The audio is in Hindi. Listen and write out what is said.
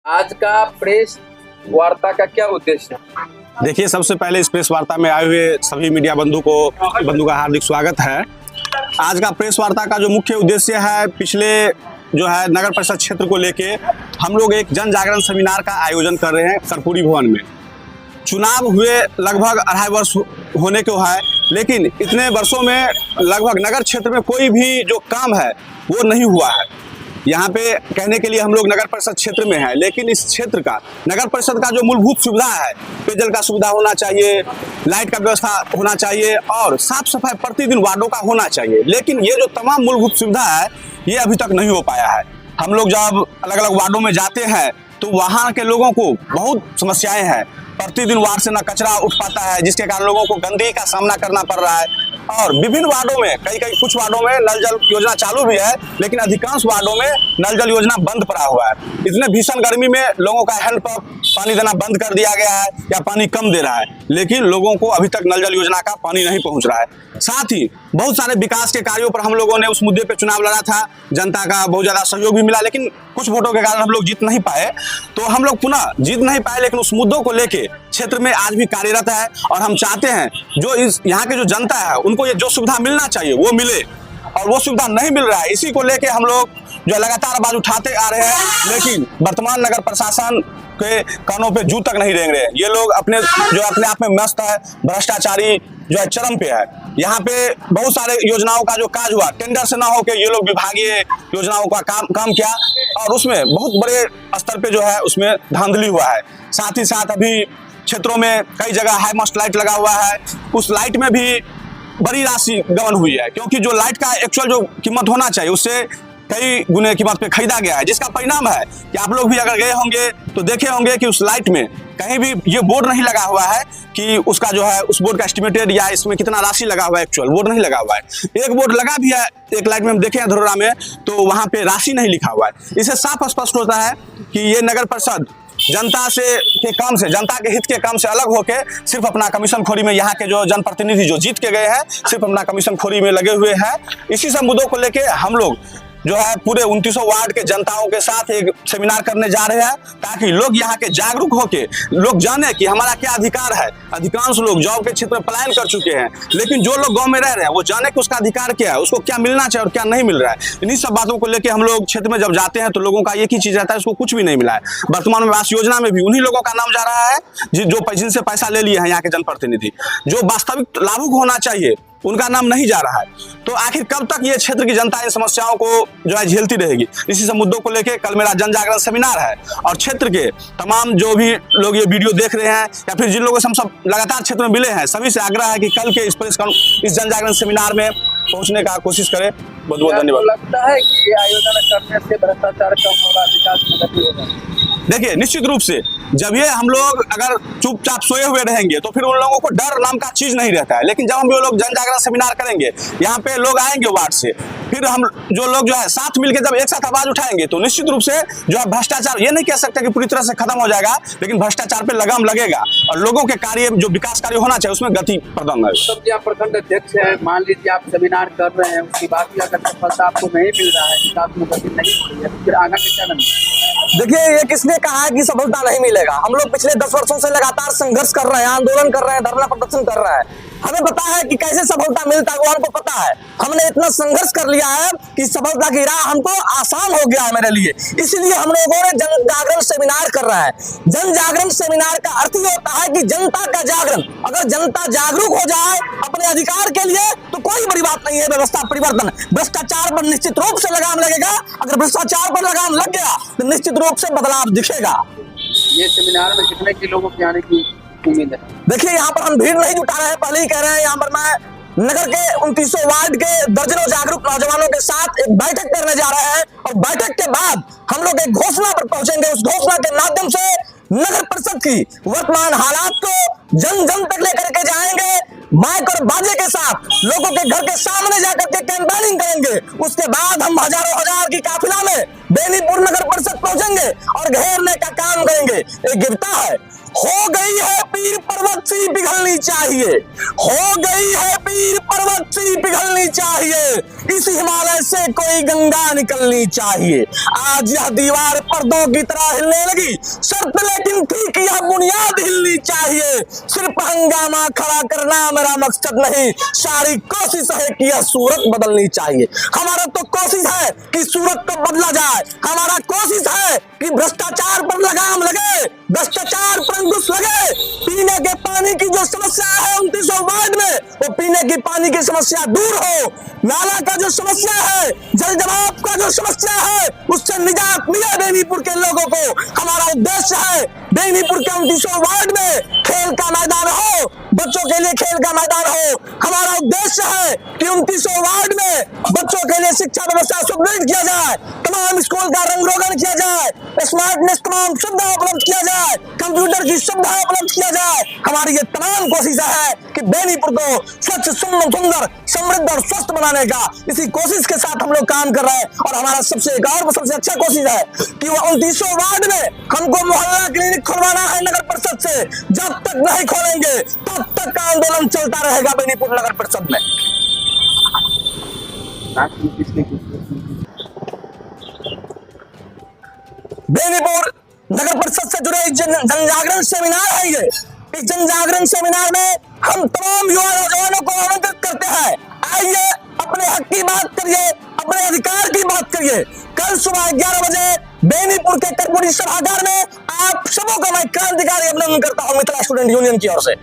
आज का प्रेस वार्ता का क्या उद्देश्य है? देखिए, सबसे पहले इस प्रेस वार्ता में आए हुए सभी मीडिया बंधु का हार्दिक स्वागत है। आज का प्रेस वार्ता का जो मुख्य उद्देश्य है, पिछले जो है नगर परिषद क्षेत्र को लेके हम लोग एक जन जागरण सेमिनार का आयोजन कर रहे हैं कर्पूरी भवन में। चुनाव हुए लगभग 2.5 वर्ष होने को है, लेकिन इतने वर्षों में लगभग नगर क्षेत्र में कोई भी जो काम है वो नहीं हुआ है। यहाँ पे कहने के लिए हम लोग नगर परिषद क्षेत्र में हैं, लेकिन इस क्षेत्र का नगर परिषद का जो मूलभूत सुविधा है, पेयजल का सुविधा होना चाहिए, लाइट का व्यवस्था होना चाहिए और साफ सफाई प्रतिदिन वार्डों का होना चाहिए, लेकिन ये जो तमाम मूलभूत सुविधा है ये अभी तक नहीं हो पाया है। हम लोग जब अलग अलग वार्डों में जाते हैं तो वहाँ के लोगों को बहुत समस्याएं हैं। प्रतिदिन वार्ड से न कचरा उठ पाता है, जिसके कारण लोगों को गंदगी का सामना करना पड़ रहा है। और विभिन्न वार्डों में कुछ वार्डों में नल जल योजना चालू भी है, लेकिन अधिकांश वार्डों में नल जल योजना बंद पड़ा हुआ है। इतने भीषण गर्मी में लोगों का हैंडपंप पानी देना बंद कर दिया गया है या पानी कम दे रहा है, लेकिन लोगों को अभी तक नल जल योजना का पानी नहीं पहुंच रहा है। साथ ही बहुत सारे विकास के कार्यों पर हम लोगों ने उस मुद्दे पे चुनाव लड़ा था, जनता का बहुत ज्यादा सहयोग भी मिला, लेकिन कुछ वोटों के कारण हम लोग जीत नहीं पाए। तो हम लोग पुनः जीत नहीं पाए, लेकिन उस मुद्दों को लेके क्षेत्र में आज भी कार्यरत है और हम चाहते हैं जो इस यहाँ के जो जनता है उनको ये जो सुविधा मिलना चाहिए वो मिले, और वो सुविधा नहीं मिल रहा है। इसी को लेके हम लोग जो लगातार आवाज उठाते आ रहे हैं, लेकिन वर्तमान नगर प्रशासन के कानों पे जू तक नहीं रेंग रहे। ये लोग अपने आप में मस्त है, भ्रष्टाचारी जो है चरम पे है। यहाँ पे बहुत सारे योजनाओं का जो काज हुआ टेंडर से ना होके ये लोग विभागीय योजनाओं का काम किया और उसमें बहुत बड़े स्तर पे जो है उसमें धांधली हुआ है। साथ ही साथ अभी क्षेत्रों में कई जगह हाई मस्ट लाइट लगा हुआ है, उस लाइट में भी बड़ी राशि गबन हुई है, क्योंकि जो लाइट का एक्चुअल जो कीमत होना चाहिए उससे कई गुने कीमत पे खरीदा गया है, जिसका परिणाम है कि आप लोग भी अगर गए होंगे तो देखे होंगे कि उस लाइट में कहीं भी ये बोर्ड नहीं लगा हुआ है कि उसका जो है उस बोर्ड का एस्टिमेटेड या इसमें कितना राशि लगा हुआ है, एक्चुअल बोर्ड नहीं लगा हुआ है। एक बोर्ड लगा भी है एक लाइट में हम देखे हैं धरोहरा में, तो वहां पे राशि नहीं लिखा हुआ है। इससे साफ स्पष्ट होता है कि ये नगर परिषद जनता के जनता के हित के काम से अलग होके सिर्फ अपना कमीशन खोरी में, यहाँ के जो जनप्रतिनिधि जो जीत के गए हैं सिर्फ अपना कमीशन खोरी में लगे हुए हैं। इसी सब मुद्दों को लेके हम लोग जो है पूरे 2900 वार्ड के जनताओं के साथ एक सेमिनार करने जा रहे हैं, ताकि लोग यहाँ के जागरूक होके लोग जाने कि हमारा क्या अधिकार है। अधिकांश लोग जॉब के क्षेत्र में पलायन कर चुके हैं, लेकिन जो लोग गांव में रह रहे हैं वो जाने कि उसका अधिकार क्या है, उसको क्या मिलना चाहिए और क्या नहीं मिल रहा है। इन्हीं सब बातों को लेकर हम लोग क्षेत्र में जब जाते हैं तो लोगों का एक ही चीज रहता है, उसको कुछ भी नहीं मिला है। वर्तमान में आवास योजना में भी उन्हीं लोगों का नाम जा रहा है जिनसे पैसा ले लिए हैं यहाँ के जनप्रतिनिधि। जो वास्तविक लाभुक होना चाहिए उनका नाम नहीं जा रहा है। तो आखिर कब तक ये क्षेत्र की जनता इन समस्याओं को जो है झेलती रहेगी? इसी सब मुद्दों को लेकर कल मेरा जन जागरण सेमिनार है और क्षेत्र के तमाम जो भी लोग ये वीडियो देख रहे हैं या फिर जिन लोगों से हम सब लगातार क्षेत्र में मिले हैं, सभी से आग्रह है कि कल के इस जन जागरण सेमिनार में पहुंचने का कोशिश करें। बहुत बहुत धन्यवाद। लगता है कि ये आयोजन करने से भ्रष्टाचार कम होगा, विकास में गति होगा? देखिए, निश्चित रूप से जब ये हम लोग अगर चुपचाप सोए हुए रहेंगे तो फिर उन लोगों को डर नाम का चीज नहीं रहता है, लेकिन जब हम ये लोग जन जागरण सेमिनार करेंगे, यहाँ पे लोग आएंगे वार्ड से, फिर हम जो लोग जो है साथ मिलकर जब एक साथ आवाज उठाएंगे तो निश्चित रूप से जो है भ्रष्टाचार, ये नहीं कह सकते कि पूरी तरह से खत्म हो जाएगा, लेकिन भ्रष्टाचार पे लगाम लगेगा और लोगों के कार्य जो विकास कार्य होना चाहिए उसमें गति प्रदान होगी। सब आप प्रखंड अध्यक्ष हैं, मान लीजिए आप सेमिनार कर रहे हैं, उसकी बात भी अगर सफलता आपको नहीं मिल रहा है, विकास में गति नहीं हो रही है, तो फिर आगे क्या करना? देखिए, ये किसने कहा है कि सफलता नहीं मिलेगा? हम लोग पिछले 10 वर्षों से लगातार संघर्ष कर रहे हैं, आंदोलन कर रहे हैं, धरना प्रदर्शन कर रहे हैं। हमें पता है कि कैसे सफलता मिलता है, वो हमको पता है। हमने इतना संघर्ष कर लिया है कि सफलता की राह हमको आसान हो गया है मेरे लिए। इसलिए हम लोगों ने जन जागरण सेमिनार कर रहा है। जन जागरण सेमिनार का अर्थ ये होता है कि जनता का जागरण। अगर जनता जागरूक हो जाए अपने अधिकार के लिए तो कोई बड़ी बात नहीं है व्यवस्था परिवर्तन। भ्रष्टाचार पर निश्चित रूप से लगाम लगेगा। अगर भ्रष्टाचार पर लगाम लग गया तो निश्चित रूप से बदलाव दिखेगा। ये सेमिनार में कितने के लोगों के आने की उम्मीद है? देखिए, यहाँ पर हम भीड़ नहीं जुटा रहे हैं, पहले ही कह रहे हैं। यहाँ पर मैं नगर के 2900 वार्ड के दर्जनों जागरूक नौजवानों के साथ एक बैठक करने जा रहे हैं और बैठक के बाद हम लोग एक घोषणा पर पहुंचेंगे। उस घोषणा के माध्यम से नगर परिषद की वर्तमान हालात को जन जन तक लेकर के जाएंगे। माइक और बाजे के साथ लोगों के घर के सामने जाकर के कैंपेनिंग करेंगे। उसके बाद हम हजारों हजार की काफिला में बेनीपुर नगर परिषद पहुंचेंगे और घेरने का काम करेंगे। एक गिरता है हो गई है पीर पर्वत सी पिघलनी चाहिए, हो गई है पीर पर्वत सी पिघलनी चाहिए, इस हिमालय से कोई गंगा निकलनी चाहिए। आज यह दीवार पर्दों की तरह हिलने लगी, शर्त लेकिन थी कि यह बुनियाद हिलनी चाहिए। सिर्फ हंगामा खड़ा करना मेरा मकसद नहीं, सारी कोशिश है कि यह सूरत बदलनी चाहिए। हमारा तो कोशिश है कि सूरत को बदला जाए, हमारा कोशिश है कि भ्रष्टाचार पर लगाम लगे, भ्रष्टाचार पर अंकुश लगे। पीने के पानी की जो समस्या है 29 वार्ड में, वो पीने की पानी की समस्या दूर हो। नाला का जो समस्या है, जल जमाव का जो समस्या है, उससे निजात मिले बेनीपुर के लोगों को। हमारा उद्देश्य है बेनीपुर के 29 वार्ड में खेल का मैदान हो, बच्चों के लिए खेल का मैदान हो। हमारा उद्देश्य है कि 29 वार्ड में बच्चों के लिए शिक्षा व्यवस्था सुदृढ़ किया जाए, तमाम स्कूल का रंग रोगन किया जाए, स्मार्टनेस तमाम सुविधा उपलब्ध किया जाए, कंप्यूटर की सुविधा उपलब्ध किया जाए। हमारी ये तमाम कोशिश है कि बेनीपुर को स्वच्छ, सुंदर, समृद्ध और स्वस्थ बनाने का, इसी कोशिश के साथ हम लोग काम कर रहे हैं। और हमारा सबसे अच्छा कोशिश है कि वो 29 वार्ड में हमको मोहल्ला क्लिनिक खुलवाना है नगर परिषद से। जब तक नहीं खोलेंगे तब तक का आंदोलन चलता रहेगा बेनीपुर नगर परिषद में। बेनीपुर नगर परिषद से जुड़े जनजागरण सेमिनार है ये। इस जनजागरण सेमिनार में हम तमाम युवा नौजवानों को आमंत्रित करते हैं, आइए अपने हक की बात करिए, अपने अधिकार की बात करिए। कल सुबह 11 बजे बेनीपुर के कर्पूरी सभागार में आप सबों का मैं क्रांतिकारी अभिनंदन करता हूं मिथिला स्टूडेंट यूनियन की ओर से।